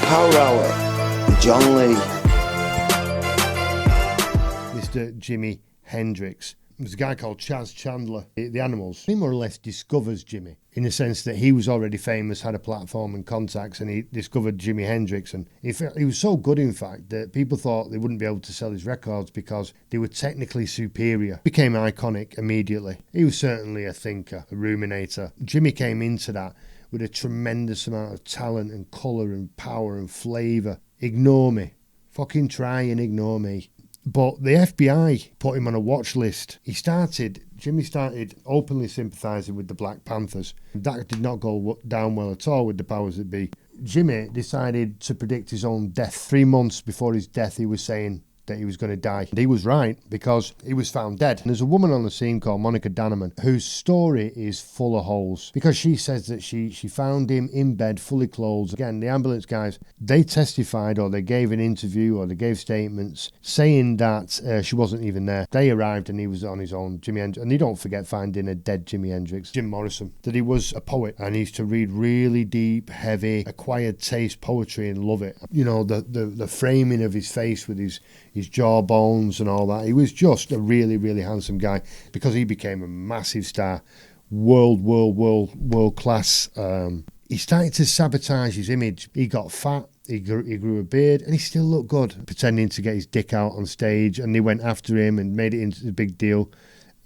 Power Hour with John Lee. Mr. Jimi Hendrix. There's a guy called Chas Chandler, the Animals. He more or less discovers Jimmy in the sense that he was already famous, had a platform and contacts, and he discovered Jimi Hendrix. And he was so good, in fact, that people thought they wouldn't be able to sell his records because they were technically superior. Became iconic immediately. He was certainly a thinker, a ruminator. Jimmy came into that with a tremendous amount of talent and colour and power and flavour. Ignore me. Fucking try and ignore me. But the FBI put him on a watch list. Jimmy started openly sympathising with the Black Panthers. That did not go down well at all with the powers that be. Jimmy decided to predict his own death. 3 months before his death, he was saying that he was going to die. And he was right, because he was found dead. And there's a woman on the scene called Monica Danneman whose story is full of holes, because she says that she found him in bed fully clothed. Again, the ambulance guys, they testified, or they gave an interview, or they gave statements saying that she wasn't even there. They arrived and he was on his own. Jimi Hendrix, and you don't forget finding a dead Jimi Hendrix. Jim Morrison, that he was a poet and he used to read really deep, heavy, acquired taste poetry and love it. You know, the framing of his face with his jawbones and all that. He was just a really, really handsome guy, because he became a massive star, world class. He started to sabotage his image. He got fat. He grew a beard, and he still looked good, pretending to get his dick out on stage. And they went after him and made it into a big deal.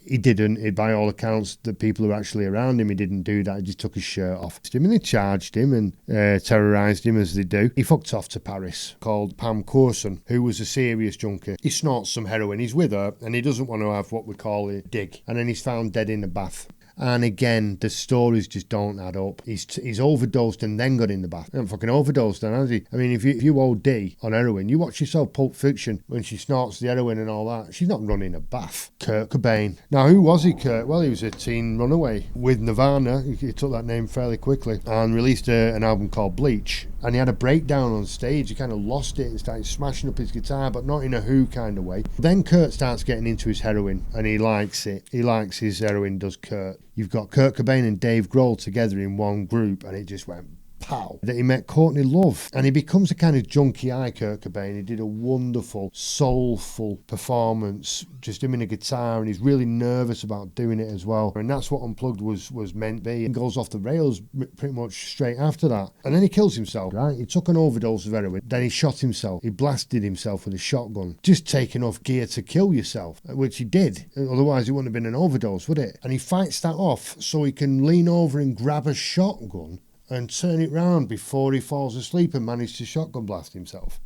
He didn't. By all accounts, the people who were actually around him, he didn't do that. He just took his shirt off. And they charged him and terrorised him, as they do. He fucked off to Paris, called Pam Corson, who was a serious junkie. He snorts some heroin. He's with her, and he doesn't want to have what we call a dig. And then he's found dead in the bath. And again, the stories just don't add up. He's overdosed and then got in the bath. He hasn't fucking overdosed then, has he? I mean, if you OD on heroin, you watch yourself Pulp Fiction when she snorts the heroin and all that. She's not running a bath. Kurt Cobain. Now, who was he, Kurt? Well, he was a teen runaway with Nirvana. He took that name fairly quickly and released an album called Bleach. And he had a breakdown on stage. He kind of lost it and started smashing up his guitar, but not in a Who kind of way. Then Kurt starts getting into his heroin, and he likes it. He likes his heroin, does Kurt. You've got Kurt Cobain and Dave Grohl together in one group, and it just went pow. That he met Courtney Love, and he becomes a kind of junkie eye, Kurt Cobain. He did a wonderful, soulful performance, just him in a guitar, and he's really nervous about doing it as well. And that's what Unplugged was meant to be. He goes off the rails pretty much straight after that. And then he kills himself, right? He took an overdose of heroin, then he shot himself. He blasted himself with a shotgun. Just taking off gear to kill yourself, which he did. Otherwise, it wouldn't have been an overdose, would it? And he fights that off so he can lean over and grab a shotgun and turn it round before he falls asleep and manage to shotgun blast himself.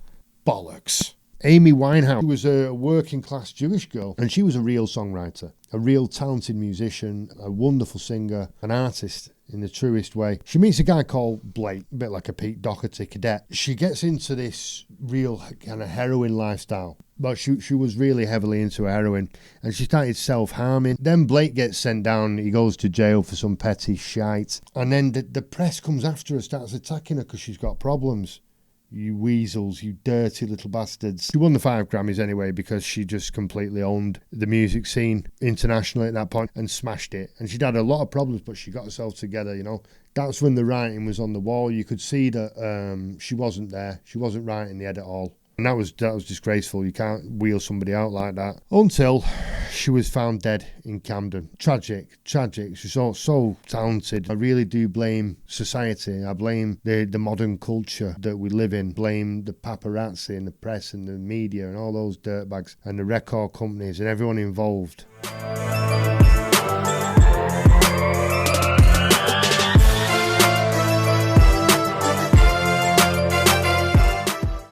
Bollocks. Amy Winehouse was a working class Jewish girl, and she was a real songwriter, a real talented musician, a wonderful singer, an artist in the truest way. She meets a guy called Blake, a bit like a Pete Doherty cadet. She gets into this real kind of heroin lifestyle, but she was really heavily into heroin, and she started self-harming. Then Blake gets sent down. He goes to jail for some petty shite, and then the press comes after her, starts attacking her because she's got problems. You weasels, you dirty little bastards. She won the 5 Grammys anyway, because she just completely owned the music scene internationally at that point and smashed it. And she'd had a lot of problems, but she got herself together, you know. That's when the writing was on the wall. You could see that she wasn't there. She wasn't writing the head at all. And that was disgraceful. You can't wheel somebody out like that. Until she was found dead in Camden. Tragic. She's so talented. I really do blame society. I blame the modern culture that we live in. Blame the paparazzi and the press and the media and all those dirtbags and the record companies and everyone involved.